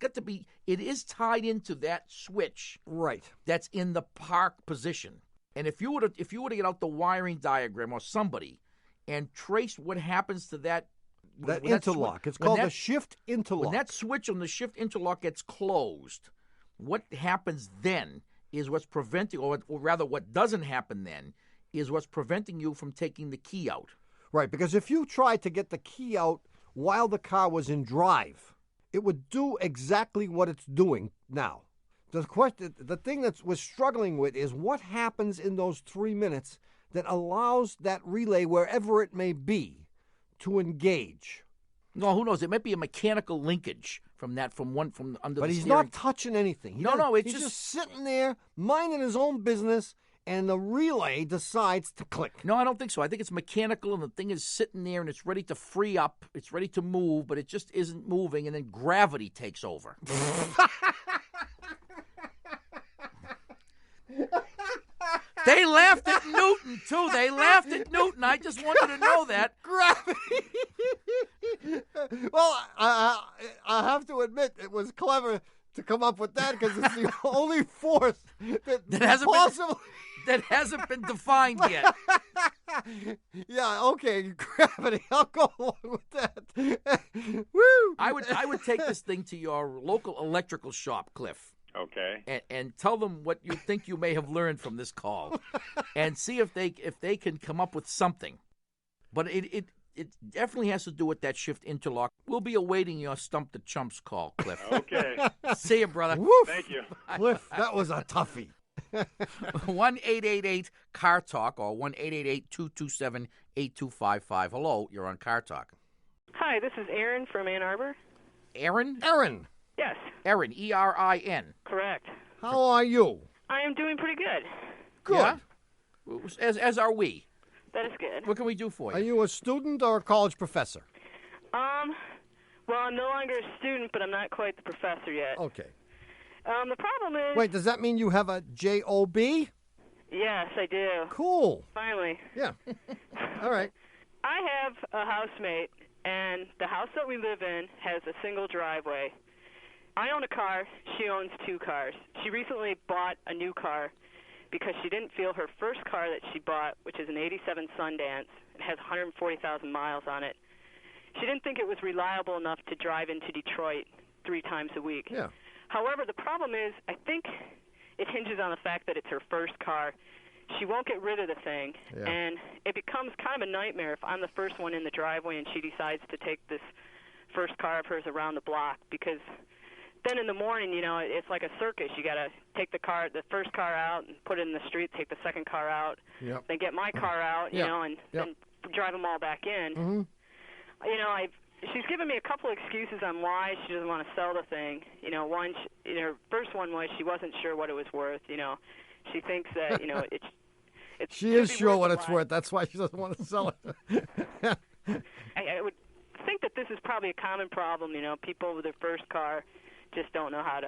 is tied into that switch, right. that's in the park position. And if you were to get out the wiring diagram or somebody and trace what happens to that interlock. It's called a shift interlock. When that switch on the shift interlock gets closed, what happens then is what's preventing, or rather what doesn't happen then, is what's preventing you from taking the key out. Right, because if you tried to get the key out while the car was in drive, it would do exactly what it's doing now. The thing that we're struggling with is what happens in those 3 minutes that allows that relay, wherever it may be, to engage. No, who knows? It might be a mechanical linkage from under the But he's steering. not touching anything. He's just sitting there minding his own business, and the relay decides to click. No, I don't think so. I think it's mechanical, and the thing is sitting there, and it's ready to free up. It's ready to move, but it just isn't moving, and then gravity takes over. They laughed at Newton, too. They laughed at Newton. I just wanted to know that. Gravity. Well, I have to admit, it was clever to come up with that because it's the only force that hasn't been defined yet. Yeah, okay, gravity. I'll go along with that. Woo! I would take this thing to your local electrical shop, Cliff. Okay. And tell them what you think you may have learned from this call, and see if they can come up with something. But it definitely has to do with that shift interlock. We'll be awaiting your Stump the Chumps call, Cliff. Okay. See you, brother. Woof. Thank you. Cliff, that was a toughie. 1-888-CAR TALK or 1-888-227-8255. Hello, you're on Car Talk. Hi, this is Erin from Ann Arbor. Erin? Erin. Yes. Erin, E-R-I-N. Correct. How are you? I am doing pretty good. Good. Yeah? As are we. That is good. What can we do for you? Are you a student or a college professor? Well, I'm no longer a student, but I'm not quite the professor yet. Okay. The problem is... Wait, does that mean you have a J-O-B? Yes, I do. Cool. Finally. Yeah. All right. I have a housemate, and the house that we live in has a single driveway. I own a car. She owns 2 cars. She recently bought a new car because she didn't feel her first car that she bought, which is an 87 Sundance, it has 140,000 miles on it. She didn't think it was reliable enough to drive into Detroit 3 times a week. Yeah. However, the problem is, I think it hinges on the fact that it's her first car. She won't get rid of the thing, and it becomes kind of a nightmare if I'm the first one in the driveway and she decides to take this first car of hers around the block, because then in the morning, it's like a circus. You got to take the first car out and put it in the street, take the second car out, then get my car out, and then drive them all back in. Mm-hmm. She's given me a couple of excuses on why she doesn't want to sell the thing. One, her first one was she wasn't sure what it was worth. She thinks that, it's She is sure what it's worth. That's why she doesn't want to sell it. I would think that this is probably a common problem. People with their first car just don't know how to,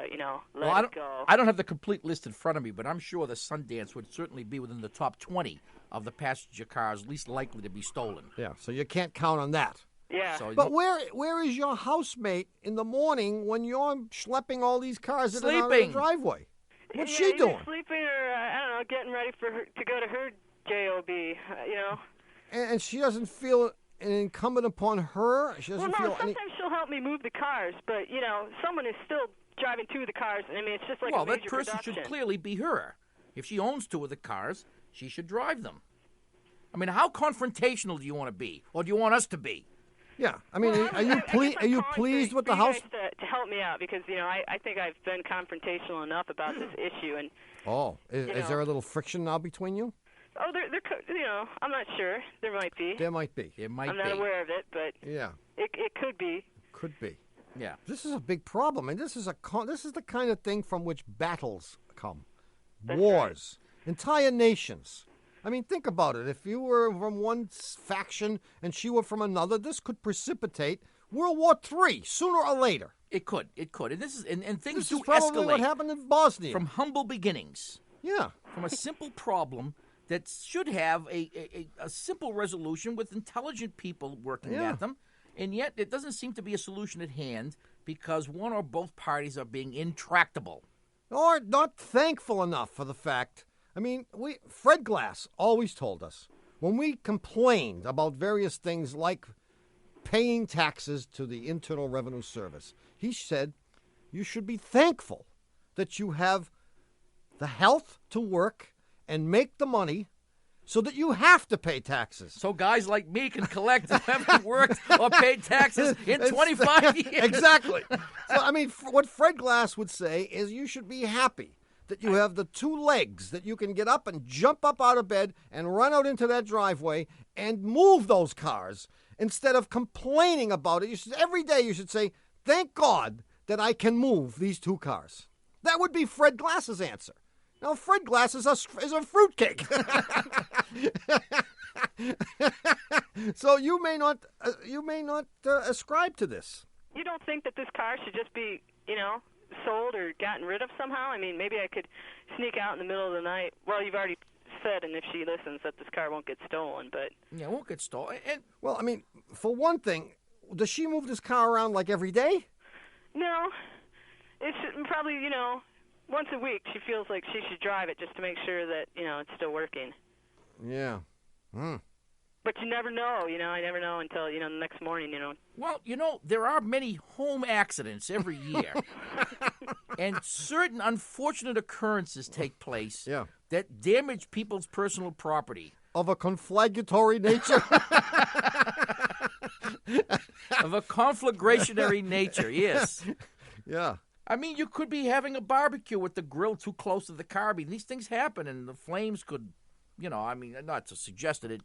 let it go. I don't have the complete list in front of me, but I'm sure the Sundance would certainly be within the top 20 of the passenger cars least likely to be stolen. Yeah, so you can't count on that. Yeah. So But where is your housemate in the morning when you're schlepping all these cars in and out of the Sleeping. driveway? What's Yeah, she either doing? Sleeping or, I don't know, getting ready for her to go to her job, And she doesn't feel it incumbent upon her? She doesn't Well, no, feel any... sometimes she'll help me move the cars, but, someone is still driving two of the cars. I mean, it's just like well, a major that person production. should clearly be her. If she owns two of the cars, she should drive them. I mean, how confrontational do you want to be, or do you want us to be? Yeah, I mean, Well, are you calling pleased with for the you house? guys to help me out because, I think I've been confrontational enough about this issue. And Oh, is there a little friction now between you? Oh, I'm not sure. There might be. There might be. It might I'm be. not aware of it, but Yeah, it could be. could be. Yeah. This is a big problem, and this is the kind of thing from which battles come, That's wars, entire nations. I mean, think about it. If you were from one faction and she were from another, this could precipitate World War III sooner or later. It could. And this is and things This do is probably escalate what happened in Bosnia. from humble beginnings, yeah, from a simple problem that should have a simple resolution with intelligent people working Yeah. at them, and yet it doesn't seem to be a solution at hand because one or both parties are being intractable. or not thankful enough for the fact. I mean, Fred Glass always told us when we complained about various things like paying taxes to the Internal Revenue Service, he said you should be thankful that you have the health to work and make the money so that you have to pay taxes. So guys like me can collect and haven't worked or paid taxes in 25 years. Exactly. So, I mean, what Fred Glass would say is you should be happy that you have the two legs that you can get up and jump up out of bed and run out into that driveway and move those cars instead of complaining about it. Every day you should say, thank God that I can move these two cars. That would be Fred Glass's answer. Now, Fred Glass is a fruitcake. So you may not ascribe to this. You don't think that this car should just be, sold or gotten rid of somehow? I mean, maybe I could sneak out in the middle of the night. Well, you've already said, and if she listens, that this car won't get stolen, but... Yeah, it won't get stolen. Well, I mean, for one thing, does she move this car around like every day? No. It's probably, once a week she feels like she should drive it just to make sure that, it's still working. Yeah. But you never know, I never know until, the next morning, Well, there are many home accidents every year. And certain unfortunate occurrences take place that damage people's personal property. Of a conflagratory nature? Of a conflagrationary nature, yes. Yeah. I mean, you could be having a barbecue with the grill too close to the car. I mean, these things happen, and the flames could, not to suggest that it,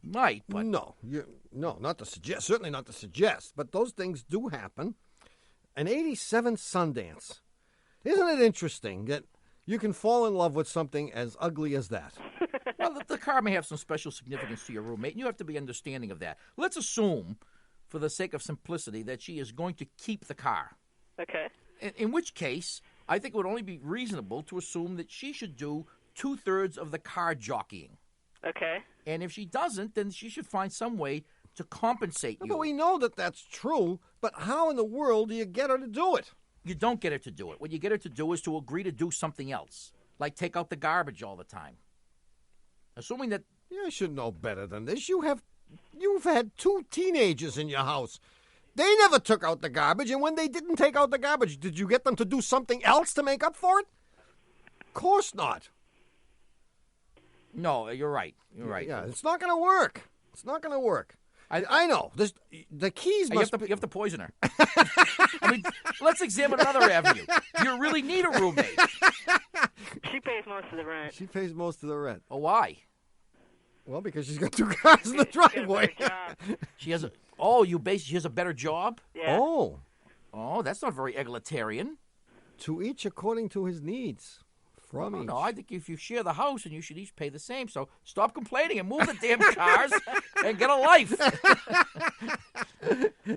might, but... No, not to suggest. Certainly not to suggest. But those things do happen. An 87 Sundance. Isn't it interesting that you can fall in love with something as ugly as that? Well, the car may have some special significance to your roommate, and you have to be understanding of that. Let's assume, for the sake of simplicity, that she is going to keep the car. Okay. In which case, I think it would only be reasonable to assume that she should do 2/3 of the car jockeying. Okay. And if she doesn't, then she should find some way to compensate you. But we know that that's true, but how in the world do you get her to do it? You don't get her to do it. What you get her to do is to agree to do something else, like take out the garbage all the time. Assuming that... You should know better than this. You've had 2 teenagers in your house. They never took out the garbage, and when they didn't take out the garbage, did you get them to do something else to make up for it? Of course not. No, you're right. You're right. Yeah, it's not going to work. It's not going to work. I know. The keys must you have to poison her. I mean, let's examine another avenue. You really need a roommate. She pays most of the rent. She pays most of the rent. Oh, why? Well, because she's got 2 cars in the driveway. She has she has a better job? Yeah. Oh, that's not very egalitarian. to each according to his needs. From each. No, I think if you share the house, and you should each pay the same. So stop complaining and move the damn cars and get a life.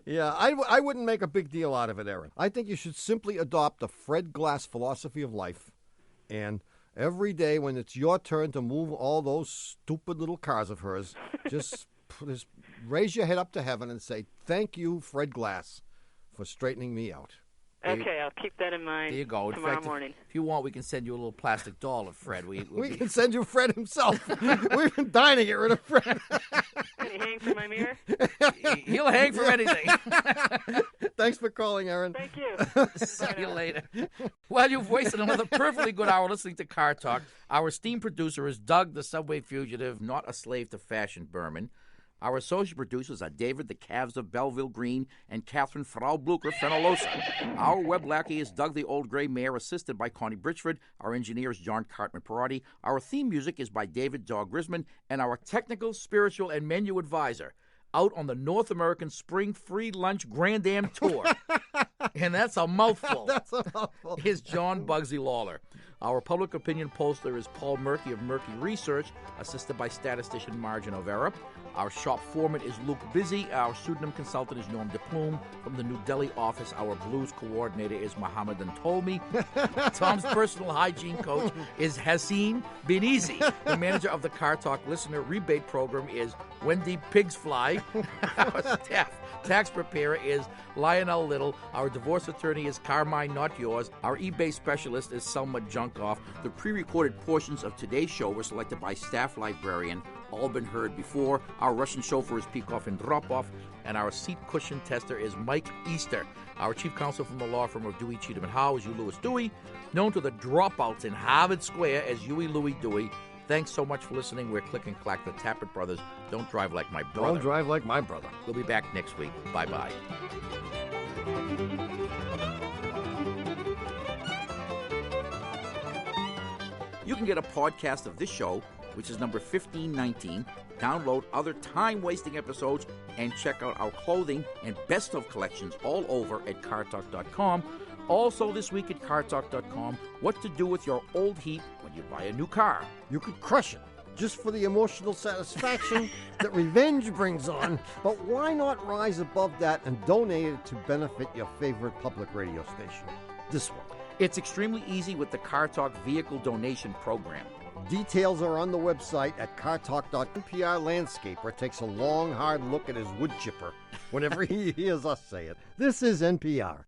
Yeah, I wouldn't make a big deal out of it, Erin. I think you should simply adopt the Fred Glass philosophy of life. And every day when it's your turn to move all those stupid little cars of hers, just raise your head up to heaven and say, thank you, Fred Glass, for straightening me out. Okay, I'll keep that in mind. There you go. Tomorrow morning. If you want, we can send you a little plastic doll of Fred. We can send you Fred himself. We've been dying to get rid of Fred. Can he hang from my mirror? He'll hang from anything. Thanks for calling, Erin. Thank you. See you later. Well, you've wasted another perfectly good hour listening to Car Talk. Our esteemed producer is Doug, the subway fugitive, not a slave to fashion Berman. Our associate producers are David, the Calves of Belleville Green, and Catherine Frau Blucher Fenolosa. Our web lackey is Doug, the Old Gray Mare, assisted by Connie Bridgeford. Our engineer is John Cartman Perotti. Our theme music is by David Dog Grisman. And our technical, spiritual, and menu advisor, out on the North American Spring Free Lunch Grand Am Tour. And that's a mouthful. That's a mouthful. Is John Bugsy Lawler. Our public opinion pollster is Paul Murky of Murky Research, assisted by statistician Margin O'Vera. Our shop foreman is Luke Busy. Our pseudonym consultant is Norm DePlume. From the New Delhi office, our blues coordinator is Mohammed Antolmi. Tom's personal hygiene coach is Haseen Benizi. The manager of the Car Talk listener rebate program is Wendy Pigsfly. Our staff tax preparer is Lionel Little. Our divorce attorney is Carmine Not Yours. Our eBay specialist is Selma Junkoff. The pre-recorded portions of today's show were selected by staff librarian, all been heard before. Our Russian chauffeur is Peikoff and Dropoff, and our seat cushion tester is Mike Easter. Our chief counsel from the law firm of Dewey, Cheatham and Howe is Hugh Lewis Dewey, known to the dropouts in Harvard Square as Huey Louie Dewey. Thanks so much for listening. We're Click and Clack, the Tappert Brothers. Don't drive like my brother. Don't drive like my brother. We'll be back next week. Bye-bye. You can get a podcast of this show, which is number 1519, download other time-wasting episodes, and check out our clothing and best-of collections all over at cartalk.com. Also this week at cartalk.com, what to do with your old heap when you buy a new car. You could crush it, just for the emotional satisfaction that revenge brings on. But why not rise above that and donate it to benefit your favorite public radio station? This one. It's extremely easy with the Car Talk Vehicle Donation Program. Details are on the website at cartalk.npr Landscaper takes a long, hard look at his wood chipper whenever he hears us say it. This is NPR.